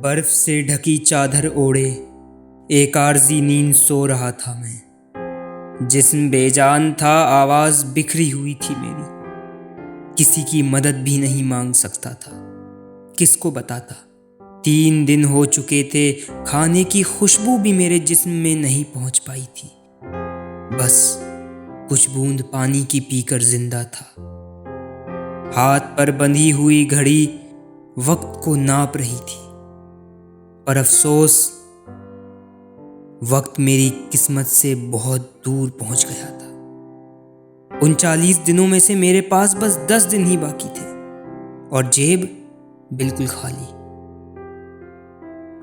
बर्फ से ढकी चादर ओढ़े एक आरज़ी नींद सो रहा था मैं। जिस्म बेजान था, आवाज़ बिखरी हुई थी मेरी। किसी की मदद भी नहीं मांग सकता था, किसको बताता। 3 दिन हो चुके थे, खाने की खुशबू भी मेरे जिस्म में नहीं पहुंच पाई थी। बस कुछ बूंद पानी की पीकर जिंदा था। हाथ पर बंधी हुई घड़ी वक्त को नाप रही थी, पर अफसोस वक्त मेरी किस्मत से बहुत दूर पहुंच गया था। उन 40 दिनों में से मेरे पास बस 10 दिन ही बाकी थे और जेब बिल्कुल खाली।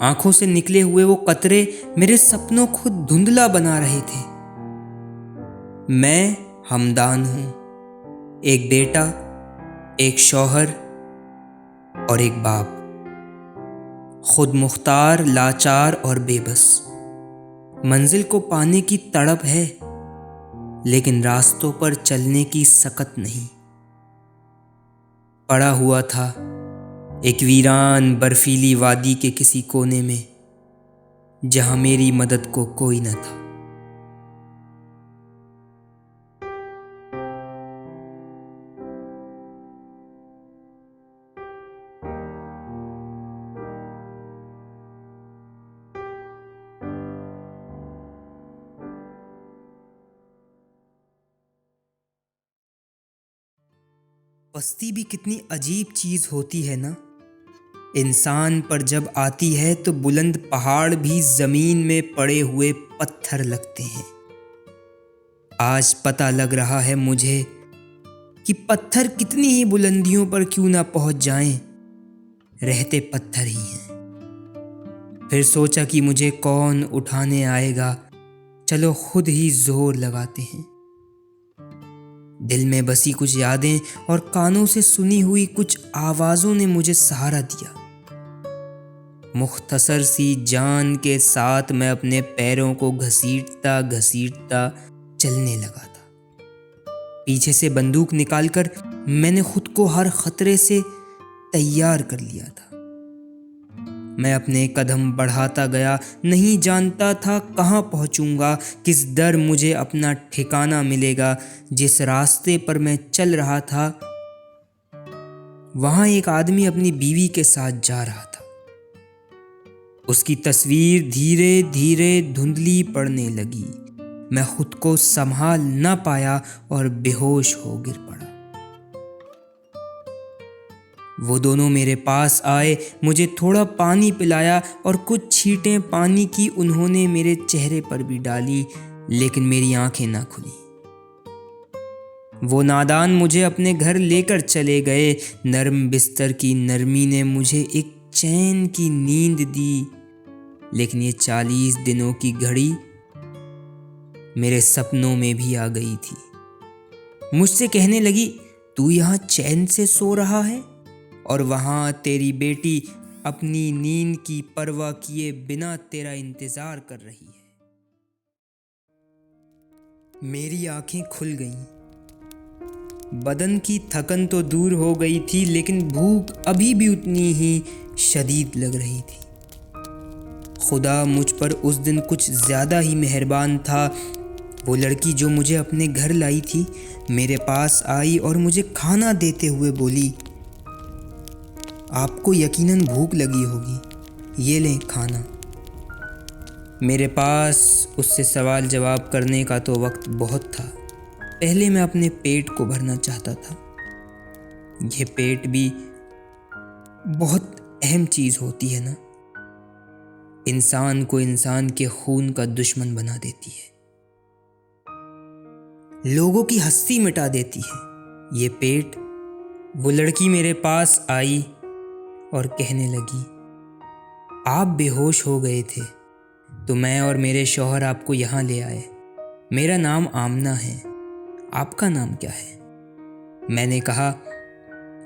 आंखों से निकले हुए वो कतरे मेरे सपनों को धुंधला बना रहे थे। मैं हमदान हूं, एक बेटा, एक शौहर और एक बाप, खुद मुख्तार, लाचार और बेबस। मंजिल को पाने की तड़प है, लेकिन रास्तों पर चलने की सकत नहीं। पड़ा हुआ था एक वीरान बर्फीली वादी के किसी कोने में, जहां मेरी मदद को कोई न था। पस्ती भी कितनी अजीब चीज होती है ना। इंसान पर जब आती है तो बुलंद पहाड़ भी जमीन में पड़े हुए पत्थर लगते हैं। आज पता लग रहा है मुझे कि पत्थर कितनी ही बुलंदियों पर क्यों ना पहुंच जाएं, रहते पत्थर ही हैं। फिर सोचा कि मुझे कौन उठाने आएगा, चलो खुद ही जोर लगाते हैं। दिल में बसी कुछ यादें और कानों से सुनी हुई कुछ आवाजों ने मुझे सहारा दिया। मुख्तसर सी जान के साथ मैं अपने पैरों को घसीटता घसीटता चलने लगा था। पीछे से बंदूक निकालकर मैंने खुद को हर खतरे से तैयार कर लिया था। मैं अपने कदम बढ़ाता गया, नहीं जानता था कहाँ पहुंचूंगा, किस दर मुझे अपना ठिकाना मिलेगा। जिस रास्ते पर मैं चल रहा था, वहां एक आदमी अपनी बीवी के साथ जा रहा था। उसकी तस्वीर धीरे धीरे धुंधली पड़ने लगी। मैं खुद को संभाल न पाया और बेहोश हो गिर पड़ा। वो दोनों मेरे पास आए, मुझे थोड़ा पानी पिलाया और कुछ छींटें पानी की उन्होंने मेरे चेहरे पर भी डाली, लेकिन मेरी आंखें ना खुली। वो नादान मुझे अपने घर लेकर चले गए। नरम बिस्तर की नरमी ने मुझे एक चैन की नींद दी, लेकिन ये 40 दिनों की घड़ी मेरे सपनों में भी आ गई थी। मुझसे कहने लगी, तू यहाँ चैन से सो रहा है और वहां तेरी बेटी अपनी नींद की परवाह किए बिना तेरा इंतजार कर रही है। मेरी आंखें खुल गईं। बदन की थकन तो दूर हो गई थी, लेकिन भूख अभी भी उतनी ही शदीद लग रही थी। खुदा मुझ पर उस दिन कुछ ज्यादा ही मेहरबान था। वो लड़की जो मुझे अपने घर लाई थी, मेरे पास आई और मुझे खाना देते हुए बोली, आपको यकीनन भूख लगी होगी, ये लें खाना। मेरे पास उससे सवाल जवाब करने का तो वक्त बहुत था। पहले मैं अपने पेट को भरना चाहता था। यह पेट भी बहुत अहम चीज होती है ना। इंसान को इंसान के खून का दुश्मन बना देती है, लोगों की हंसी मिटा देती है। ये पेट। वो लड़की मेरे पास आई और कहने लगी, आप बेहोश हो गए थे तो मैं और मेरे शौहर आपको यहाँ ले आए। मेरा नाम आमना है, आपका नाम क्या है? मैंने कहा,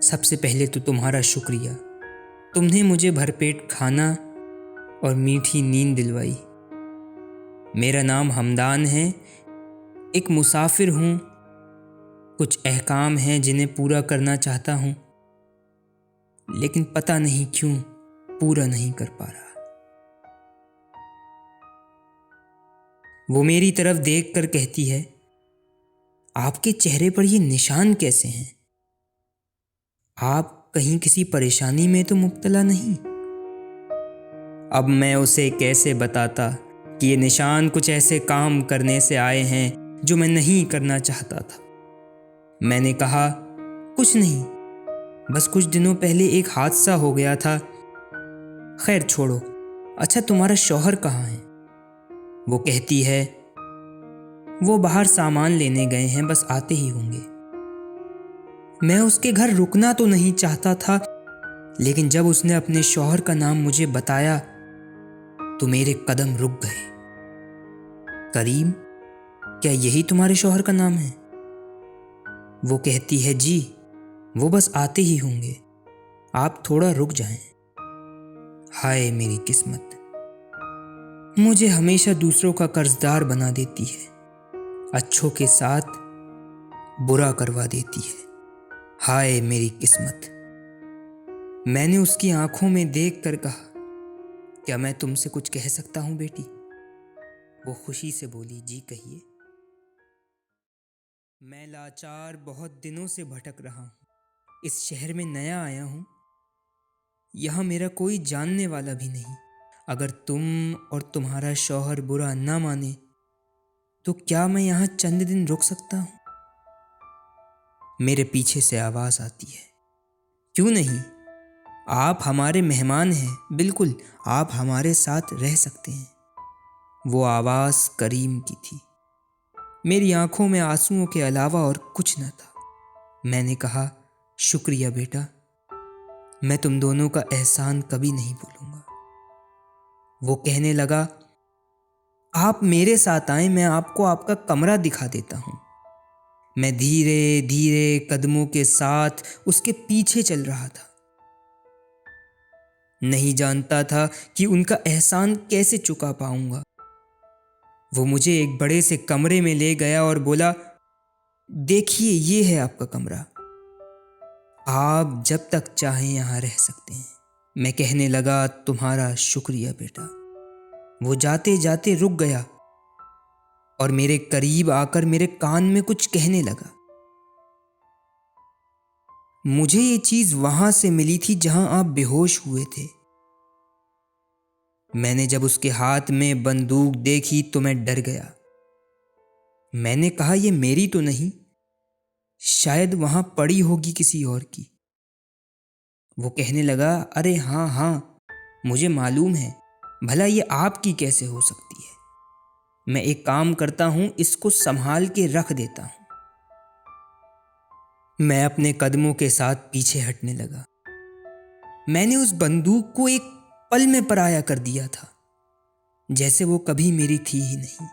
सबसे पहले तो तुम्हारा शुक्रिया, तुमने मुझे भरपेट खाना और मीठी नींद दिलवाई। मेरा नाम हमदान है, एक मुसाफिर हूँ। कुछ अहकाम हैं जिन्हें पूरा करना चाहता हूँ, लेकिन पता नहीं क्यों पूरा नहीं कर पा रहा। वो मेरी तरफ देखकर कहती है, आपके चेहरे पर ये निशान कैसे हैं? आप कहीं किसी परेशानी में तो मुब्तला नहीं? अब मैं उसे कैसे बताता कि ये निशान कुछ ऐसे काम करने से आए हैं जो मैं नहीं करना चाहता था। मैंने कहा, कुछ नहीं, बस कुछ दिनों पहले एक हादसा हो गया था। खैर छोड़ो, अच्छा तुम्हारा शौहर कहाँ है? वो कहती है, वो बाहर सामान लेने गए हैं, बस आते ही होंगे। मैं उसके घर रुकना तो नहीं चाहता था, लेकिन जब उसने अपने शौहर का नाम मुझे बताया तो मेरे कदम रुक गए। करीम, क्या यही तुम्हारे शौहर का नाम है? वो कहती है, जी, वो बस आते ही होंगे, आप थोड़ा रुक जाएं। हाय मेरी किस्मत, मुझे हमेशा दूसरों का कर्जदार बना देती है, अच्छों के साथ बुरा करवा देती है। हाय मेरी किस्मत। मैंने उसकी आंखों में देखकर कहा, क्या मैं तुमसे कुछ कह सकता हूं बेटी? वो खुशी से बोली, जी कहिए। मैं लाचार बहुत दिनों से भटक रहा हूँ। इस शहर में नया आया हूँ, यहाँ मेरा कोई जानने वाला भी नहीं। अगर तुम और तुम्हारा शौहर बुरा ना माने तो क्या मैं यहाँ चंद दिन रुक सकता हूँ? मेरे पीछे से आवाज आती है, क्यों नहीं, आप हमारे मेहमान हैं, बिल्कुल आप हमारे साथ रह सकते हैं। वो आवाज करीम की थी। मेरी आंखों में आंसुओं के अलावा और कुछ न था। मैंने कहा, शुक्रिया बेटा, मैं तुम दोनों का एहसान कभी नहीं भूलूंगा। वो कहने लगा, आप मेरे साथ आए, मैं आपको आपका कमरा दिखा देता हूं। मैं धीरे धीरे कदमों के साथ उसके पीछे चल रहा था। नहीं जानता था कि उनका एहसान कैसे चुका पाऊंगा। वो मुझे एक बड़े से कमरे में ले गया और बोला, देखिए ये है आपका कमरा, आप जब तक चाहें यहाँ रह सकते हैं। मैं कहने लगा, तुम्हारा शुक्रिया बेटा। वो जाते जाते रुक गया और मेरे करीब आकर मेरे कान में कुछ कहने लगा। मुझे ये चीज वहां से मिली थी जहां आप बेहोश हुए थे। मैंने जब उसके हाथ में बंदूक देखी तो मैं डर गया। मैंने कहा, ये मेरी तो नहीं, शायद वहां पड़ी होगी किसी और की। वो कहने लगा, अरे हाँ हाँ, मुझे मालूम है, भला ये आपकी कैसे हो सकती है। मैं एक काम करता हूं, इसको संभाल के रख देता हूं। मैं अपने कदमों के साथ पीछे हटने लगा। मैंने उस बंदूक को एक पल में पराया कर दिया था, जैसे वो कभी मेरी थी ही नहीं।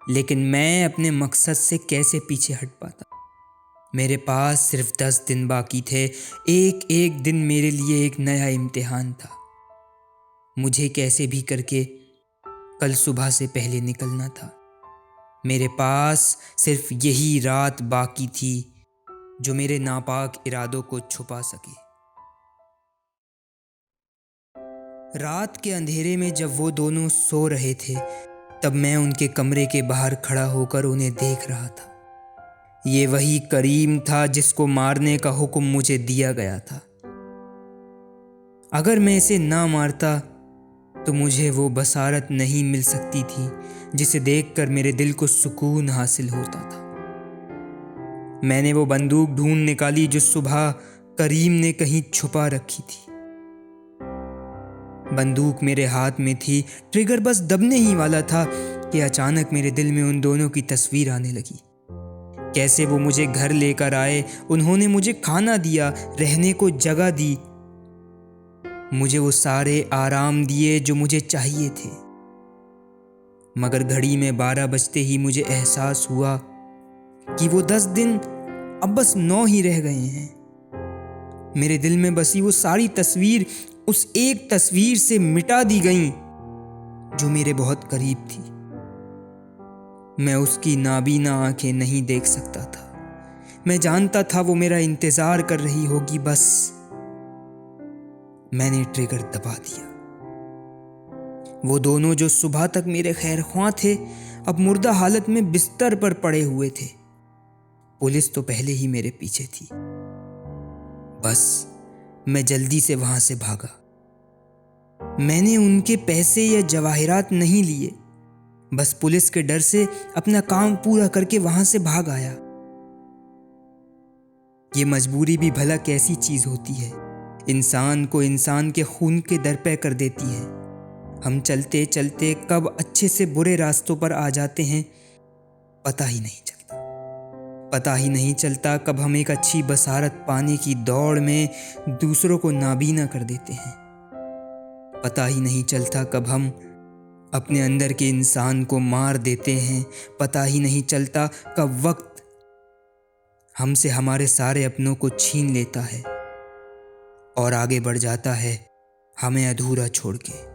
लेकिन मैं अपने मकसद से कैसे पीछे हट पाता। मेरे पास सिर्फ 10 दिन बाकी थे। एक एक दिन मेरे लिए एक नया इम्तिहान था। मुझे कैसे भी करके कल सुबह से पहले निकलना था। मेरे पास सिर्फ यही रात बाकी थी जो मेरे नापाक इरादों को छुपा सके। रात के अंधेरे में जब वो दोनों सो रहे थे, तब मैं उनके कमरे के बाहर खड़ा होकर उन्हें देख रहा था। ये वही करीम था जिसको मारने का हुक्म मुझे दिया गया था। अगर मैं इसे ना मारता तो मुझे वो बसारत नहीं मिल सकती थी जिसे देखकर मेरे दिल को सुकून हासिल होता था। मैंने वो बंदूक ढूंढ निकाली जो सुबह करीम ने कहीं छुपा रखी थी। बंदूक मेरे हाथ में थी, ट्रिगर बस दबने ही वाला था कि अचानक मेरे दिल में उन दोनों की तस्वीर आने लगी। कैसे वो मुझे घर लेकर आए, उन्होंने मुझे खाना दिया, रहने को जगह दी, मुझे वो सारे आराम दिए जो मुझे चाहिए थे। मगर घड़ी में 12 बजते ही मुझे एहसास हुआ कि वो 10 दिन अब बस 9 ही रह गए हैं। मेरे दिल में बसी वो सारी तस्वीर उस एक तस्वीर से मिटा दी गई जो मेरे बहुत करीब थी। मैं उसकी नाबीना आंखें नहीं देख सकता था। मैं जानता था वो मेरा इंतजार कर रही होगी, बस मैंने ट्रिगर दबा दिया। वो दोनों जो सुबह तक मेरे खैरख्वाह थे, अब मुर्दा हालत में बिस्तर पर पड़े हुए थे। पुलिस तो पहले ही मेरे पीछे थी। बस मैं जल्दी से वहां से भागा। मैंने उनके पैसे या जवाहिरात नहीं लिए, बस पुलिस के डर से अपना काम पूरा करके वहां से भाग आया। ये मजबूरी भी भला कैसी चीज होती है, इंसान को इंसान के खून के दर पे कर देती है। हम चलते चलते कब अच्छे से बुरे रास्तों पर आ जाते हैं पता ही नहीं चलता। पता ही नहीं चलता कब हम एक अच्छी बसारत पाने की दौड़ में दूसरों को नाबीना कर देते हैं। पता ही नहीं चलता कब हम अपने अंदर के इंसान को मार देते हैं। पता ही नहीं चलता कब वक्त हमसे हमारे सारे अपनों को छीन लेता है और आगे बढ़ जाता है हमें अधूरा छोड़ के।